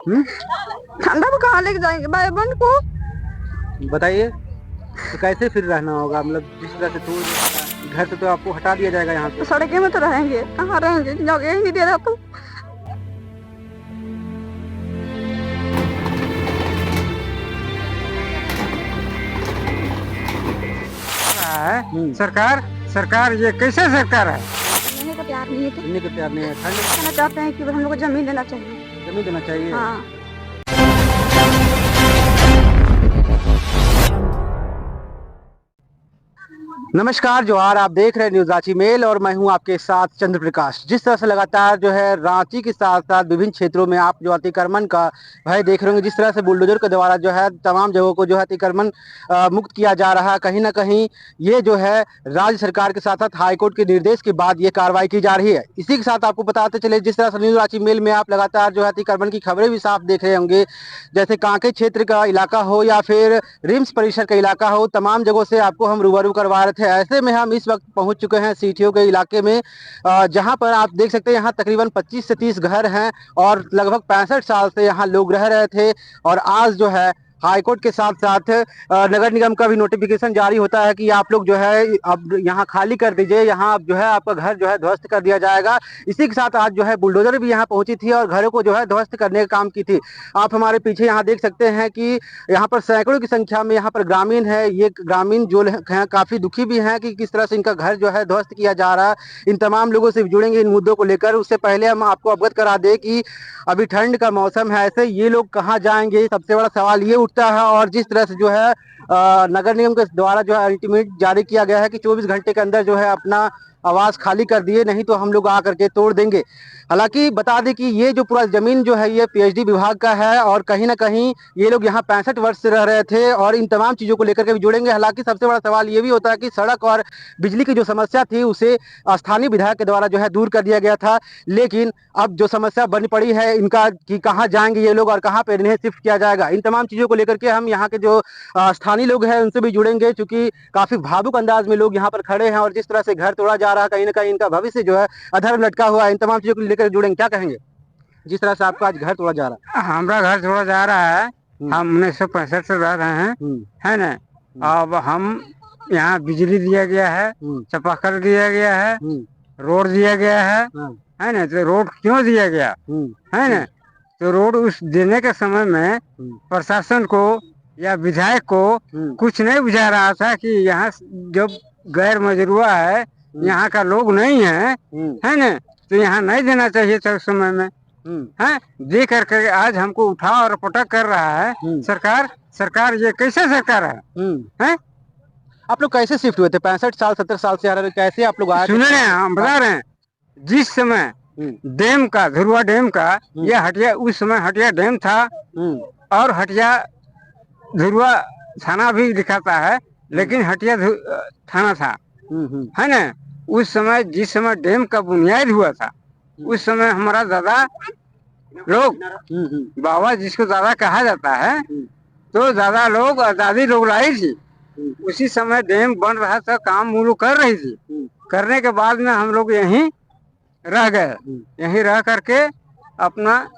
ठंडा में कहाँ लेके जाएंगे भाई बहन को? बताइए, तो कैसे फिर रहना होगा? मतलब जिस तरह से तो घर से तो आपको हटा दिया जाएगा यहाँ तो से। सड़के में तो रहेंगे, कहाँ रहेंगे? जगह ही नहीं दे रहा तो। सरकार सरकार ये कैसे सरकार है? लेने को तैयार नहीं है तो सुनने को तैयार नहीं है। ठंड कहना चाहते हैं कि हम लोग को जमीन लेना चाहिए। जमीन देना चाहिए। हाँ। नमस्कार जोहार, आप देख रहे हैं न्यूज रांची मेल और मैं हूं आपके साथ चंद्र प्रकाश। जिस तरह से लगातार जो है रांची के साथ साथ विभिन्न क्षेत्रों में आप जो अतिक्रमण का भय देख रहे होंगे, जिस तरह से बुलडोजर के द्वारा जो है तमाम जगहों को जो है अतिक्रमण मुक्त किया जा रहा है, कहीं ना कहीं ये जो है राज्य सरकार के साथ साथ हाईकोर्ट के निर्देश के बाद ये कार्रवाई की जा रही है। इसी के साथ आपको बताते चले, जिस तरह से न्यूज रांची मेल में आप लगातार जो है अतिक्रमण की खबरें भी साफ देख रहे होंगे, जैसे कांके क्षेत्र का इलाका हो या फिर रिम्स परिसर का इलाका हो, तमाम जगहों से आपको हम रूबरू करवा रहे थे। ऐसे में हम इस वक्त पहुंच चुके हैं सीटीओ के इलाके में, जहां पर आप देख सकते हैं यहाँ तकरीबन 25 से 30 घर हैं और लगभग 65 साल से यहाँ लोग रह रहे थे। और आज जो है हाईकोर्ट के साथ साथ नगर निगम का भी नोटिफिकेशन जारी होता है कि आप लोग जो है अब यहाँ खाली कर दीजिए, यहाँ जो है आपका घर जो है ध्वस्त कर दिया जाएगा। इसी के साथ आज जो है बुलडोजर भी यहाँ पहुंची थी और घरों को जो है ध्वस्त करने का काम की थी। आप हमारे पीछे यहाँ देख सकते हैं कि यहाँ पर सैकड़ों की संख्या में यहाँ पर ग्रामीण है। ये ग्रामीण जो हैं काफी दुखी भी हैं कि किस तरह से इनका घर जो है ध्वस्त किया जा रहा है। इन तमाम लोगों से जुड़ेंगे इन मुद्दों को लेकर। उससे पहले हम आपको अवगत करा दें कि अभी ठंड का मौसम है, ऐसे ये लोग कहाँ जाएंगे, सबसे बड़ा सवाल ये उठता है। और जिस तरह से जो है नगर निगम के द्वारा जो है अल्टीमेट जारी किया गया है कि 24 घंटे के अंदर जो है अपना आवास खाली कर दिए, नहीं तो हम लोग आ करके तोड़ देंगे। हालांकि बता दें कि ये जो पूरा जमीन जो है ये पीएचडी विभाग का है और कहीं ना कहीं ये लोग यहाँ 65 वर्ष से रह रहे थे और इन तमाम चीजों को लेकर के भी जुड़ेंगे। हालांकि सबसे बड़ा सवाल ये भी होता है कि सड़क और बिजली की जो समस्या थी उसे स्थानीय विधायक के द्वारा जो है दूर कर दिया गया था, लेकिन अब जो समस्या बनी पड़ी है इनका कि कहाँ जाएंगे ये लोग और कहाँ पे इन्हें शिफ्ट किया जाएगा, इन तमाम चीजों को लेकर के हम यहाँ के जो स्थानीय लोग हैं उनसे भी जुड़ेंगे, क्योंकि काफी भावुक अंदाज में लोग यहाँ पर खड़े हैं और जिस तरह से घर तोड़ा जा रहा है कहीं ना कहीं इनका भविष्य जो है अधर लटका हुआ है। इन तमाम चीजों को लेकर जुड़ेंगे, क्या कहेंगे जिस तरह से आपका आज घर तोड़ा जा रहा है? हमारा घर थोड़ा जा रहा है। हम 1965 से रह रहे हैं, है ना। अब हम यहाँ बिजली दिया गया है, चापाकल दिया गया है, रोड दिया गया है ना। तो रोड क्यों दिया गया है ना? तो रोड उस देने के समय में प्रशासन को या विधायक को कुछ नहीं बुझा रहा था कि यहाँ जो गैर मजरूआ है, यहाँ का लोग नहीं है ना, तो यहाँ नहीं देना चाहिए था उस समय में। है दे करके आज हमको उठा और पटक कर रहा है सरकार। सरकार ये कैसे सरकार है? आप लोग कैसे शिफ्ट हुए थे? 65 साल 70 साल से आ रहे थे, कैसे आप लोग आए थे? सुन रहे हैं, हम बता रहे हैं। जिस समय डैम का, धुरुआ डैम का, यह हटिया, उस समय हटिया डैम था और हटिया धुरुआ थाना भी दिखाता है, लेकिन हटिया थाना था, है ना। उस समय जिस समय डैम का बुनियाद हुआ था, उस समय हमारा दादा लोग, बाबा जिसको दादा कहा जाता है, तो दादा लोग और दादी लोग लाई थी। उसी समय डैम बन रहा था, काम वो लोग कर रही थी। करने के बाद में हम लोग यहीं रह गए, यहीं रह करके अपना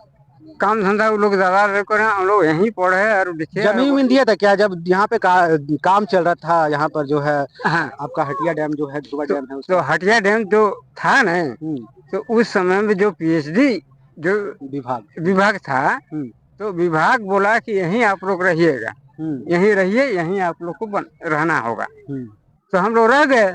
काम धंधा वो लोग दादा लोग करें, हम लोग यहीं पढ़े और लिखे। जमीन दिया था क्या जब यहाँ पे काम चल रहा था यहाँ पर जो है? हाँ, आपका हटिया डैम जो है, धुरुआ डैम है तो हटिया डैम जो था ना, तो उस समय में जो पीएचडी जो विभाग था, तो विभाग बोला कि यहीं आप लोग रहिएगा, यहीं रहिए, यहीं आप लोग को रहना होगा। तो हम लोग रह गए।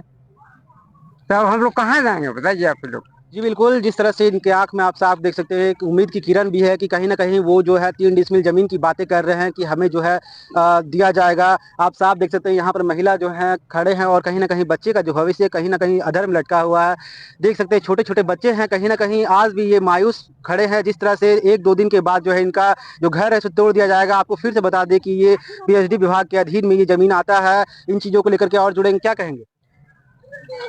तब हम लोग कहाँ जाएंगे बताइए आप लोग? जी बिल्कुल, जिस तरह से इनके आंख में आप साफ देख सकते हैं कि उम्मीद की किरण भी है कि कहीं ना कहीं वो जो है 3 डिसमिल जमीन की बातें कर रहे हैं कि हमें जो है दिया जाएगा। आप साफ देख सकते हैं यहाँ पर महिला जो है खड़े हैं और कहीं ना कहीं बच्चे का जो भविष्य कहीं ना कहीं अधर में लटका हुआ है। देख सकते हैं छोटे छोटे बच्चे हैं, कहीं ना कहीं आज भी ये मायूस खड़े हैं। जिस तरह से 1-2 दिन के बाद जो है इनका जो घर है उसे तोड़ दिया जाएगा। आपको फिर से बता दें कि ये पीएचडी विभाग के अधीन में ये जमीन आता है। इन चीजों को लेकर के और जुड़ेंगे, क्या कहेंगे,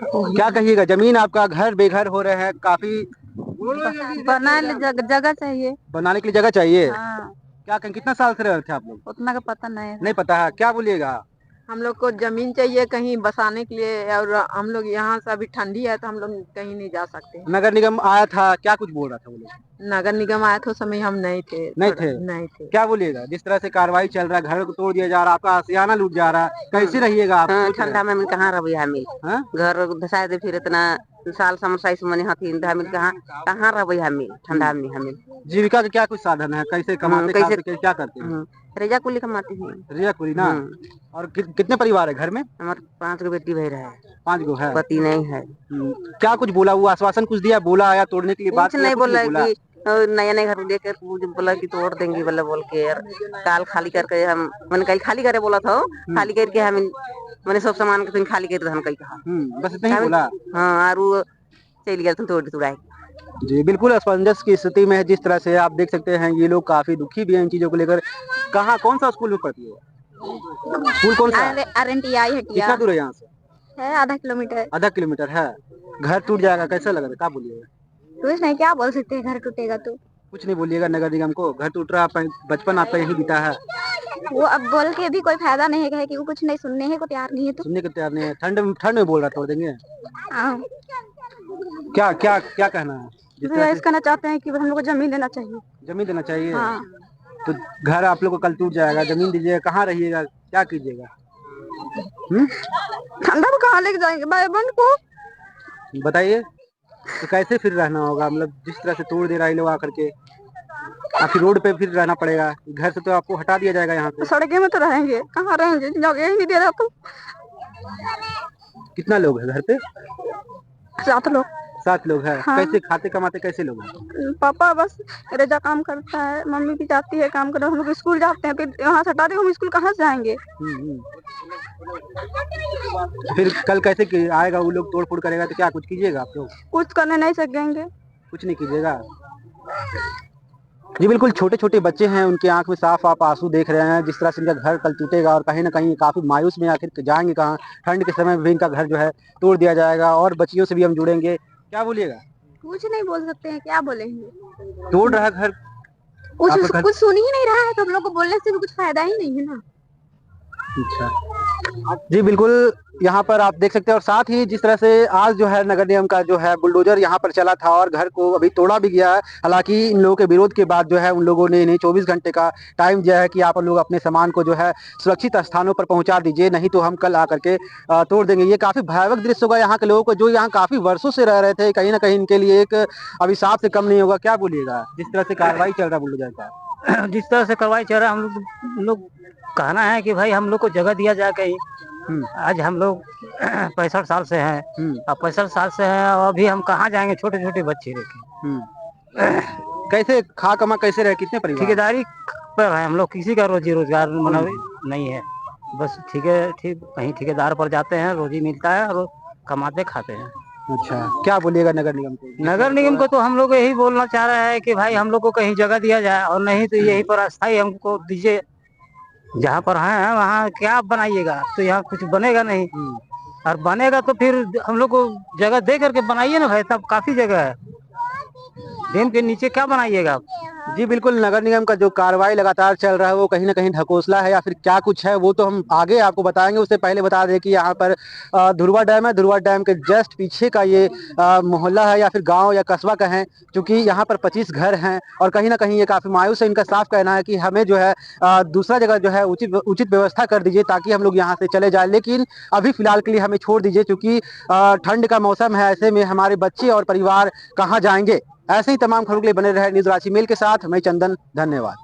क्या कहिएगा? जमीन आपका, घर बेघर हो रहे हैं काफी, बनाने जगह चाहिए, बनाने के लिए जगह चाहिए। हाँ। क्या कहें, कितना साल से रह रहे थे आप लोग? उतना का पता नहीं है। नहीं पता है, क्या बोलिएगा? हम लोग को जमीन चाहिए कहीं बसाने के लिए, और हम लोग यहाँ से अभी ठंडी है तो हम लोग कहीं नहीं जा सकते। नगर निगम आया था, क्या कुछ बोल रहा था वो लोग? नगर निगम आया था उस समय हम नहीं थे। नहीं थे? नहीं थे। क्या बोलिएगा, जिस तरह से कार्रवाई चल रहा है, घर को तोड़ दिया जा रहा है, आपका आशियाना लूट जा रहा है, कैसे रहिएगा आप? ठंडा में कहाँ रही हमें, घर धसा दे फिर इतना साल समस्या मने हथिन हमें कहाँ रही हमें ठंडा में। हमें जीविका का क्या कुछ साधन है, कैसे कमाते कैसे क्या करते हैं? रेजा कुली कमाते हैं। रेजा कुली ना। और कितने परिवार है घर में? हमारे 5 गो बेटी भाई रहे। 5 गो है, पति नहीं है। क्या कुछ बोला, वो आश्वासन कुछ दिया, बोला आया तोड़ने के लिए? बात नहीं बोला कि नया नया घर लेकर बोला कि तोड़ देंगे बोल के काल खाली करके हम मैंने कल खाली करे बोला था, खाली करके हम मैंने सब सामान के खाली कर हम कही कहा बस इतना ही बोला। हाँ और चल गया तोड़ जी बिल्कुल असमंजस की स्थिति में है। जिस तरह से आप देख सकते हैं ये लोग काफी दुखी भी हैं इन चीजों को लेकर। कहाँ, कौन सा स्कूल में पढ़ती है? स्कूल कौन सा? RNTI हटिया। कितना दूर है यहाँ से? है आधा किलोमीटर। आधा किलोमीटर है। घर टूट जाएगा, कैसा लग रहा है, क्या बोलिएगा? कुछ नहीं, क्या बोल सकते हैं, घर टूटेगा तो कुछ नहीं बोलिएगा नगर निगम को? घर टूट रहा है, बचपन आपका यही बीता है। वो अब बोल के भी कोई फायदा नहीं है कि वो कुछ नहीं सुनने को तैयार नहीं है। तो सुनने को तैयार नहीं है। ठंड में बोल रहा तोड़ देंगे। क्या क्या क्या कहना है? कहना चाहते हैं कि हम लोग को जमीन देना चाहिए। जमीन देना चाहिए। हाँ। तो घर आप लोग को कल टूट जाएगा, जमीन दीजिएगा, कहाँ रहिएगा, क्या कीजिएगा? ठंडा में कहाँ लेके जाएंगे भाई बहन को, बताइए। तो कैसे फिर रहना होगा, मतलब जिस तरह से तोड़ दे रहा है लोग आकर के, आपकी रोड पे फिर रहना पड़ेगा। घर से तो आपको हटा दिया जाएगा यहाँ से। सड़के में तो रहेंगे, कहाँ रहेंगे, जगह ही नहीं दे रहा। तो कितना लोग है घर पे? 7 लोग। 7 लोग है। हाँ। कैसे खाते कमाते कैसे लोग हैं? पापा बस रेजा काम करता है, मम्मी भी जाती है काम करने, हम लोग स्कूल जाते हैं, फिर यहाँ से हटा दे हम स्कूल कहाँ से जाएंगे? फिर कल कैसे आएगा वो लोग, तोड़ फोड़ करेगा तो क्या कुछ कीजिएगा आप लोग? कुछ करने नहीं सकेंगे। कुछ नहीं कीजिएगा। जी बिल्कुल, छोटे छोटे बच्चे हैं, उनकी आंख में साफ आप आंसू देख रहे हैं। जिस तरह से इनका घर कल टूटेगा और कहीं ना कहीं काफी मायूस में आखिर जाएंगे कहाँ। ठंड के समय में भी इनका घर जो है तोड़ दिया जाएगा। और बच्चियों से भी हम जुड़ेंगे, क्या बोलिएगा? कुछ नहीं बोल सकते हैं, क्या बोलेंगे। तोड़ रहा घर, कुछ सुन ही नहीं रहा है तो हम लोग को बोलने से भी कुछ फायदा ही नहीं है ना। अच्छा जी बिल्कुल, यहाँ पर आप देख सकते हैं। और साथ ही जिस तरह से आज जो है नगर निगम का जो है बुलडोजर यहाँ पर चला था और घर को अभी तोड़ा भी गया है। हालांकि इन लोगों के विरोध के बाद जो है उन लोगों ने इन्हें 24 घंटे का टाइम दिया है कि आप लोग अपने सामान को जो है सुरक्षित स्थानों पर पहुंचा दीजिए, नहीं तो हम कल आकर के तोड़ देंगे। ये काफी भयावह दृश्य होगा यहाँ के लोगों को, जो यहाँ काफी वर्षों से रह रहे थे। कहीं ना कहीं इनके लिए एक अभिशाप से कम नहीं होगा। क्या बोलिएगा, जिस तरह से कार्रवाई चल रहा है बुलडोजर का? जिस तरह से कार्रवाई चल रहा है, हम लोग कहना है कि भाई हम लोग को जगह दिया जाए कहीं। आज हम लोग 65 साल से हैं, अब 65 साल से हैं और अभी हम कहाँ जाएंगे, छोटे छोटे बच्चे लेके। कैसे खा कमा कैसे रहे, कितने परिवार? ठेकेदारी पर है हम लोग, किसी का रोजी रोजगार नहीं है। बस ठीक कहीं ठेकेदार पर जाते हैं, रोजी मिलता है और कमाते खाते हैं। अच्छा, क्या बोलिएगा नगर निगम को? नगर निगम को तो हम लोग यही बोलना चाह रहे हैं कि भाई हम लोग को कहीं जगह दिया जाए, और नहीं तो यही पर अस्थायी हमको दीजिए। जहाँ पर है वहाँ क्या बनाइएगा, तो यहाँ कुछ बनेगा नहीं। और बनेगा तो फिर हम लोग को जगह दे करके बनाइए ना भाई, तब काफी जगह है। डैम के नीचे क्या बनाइएगा आप? जी बिल्कुल, नगर निगम का जो कार्रवाई लगातार चल रहा है वो कहीं ना कहीं ढकोसला है या फिर क्या कुछ है वो तो हम आगे आपको बताएंगे। उससे पहले बता दें कि यहाँ पर धुरवा डैम है। धुरवा डैम के जस्ट पीछे का ये मोहल्ला है या फिर गांव या कस्बा कहें, क्योंकि यहाँ पर 25 घर हैं और कहीं ना कहीं ये काफी मायूस है। इनका साफ कहना है कि हमें जो है दूसरा जगह जो है उचित व्यवस्था कर दीजिए ताकि हम लोग यहाँ से चले जाए, लेकिन अभी फिलहाल के लिए हमें छोड़ दीजिए, क्योंकि ठंड का मौसम है। ऐसे में हमारे बच्चे और परिवार कहाँ जाएंगे। ऐसे ही तमाम खबरों के लिए बने रहे न्यूज़ रांची मेल के साथ। मैं चंदन, धन्यवाद।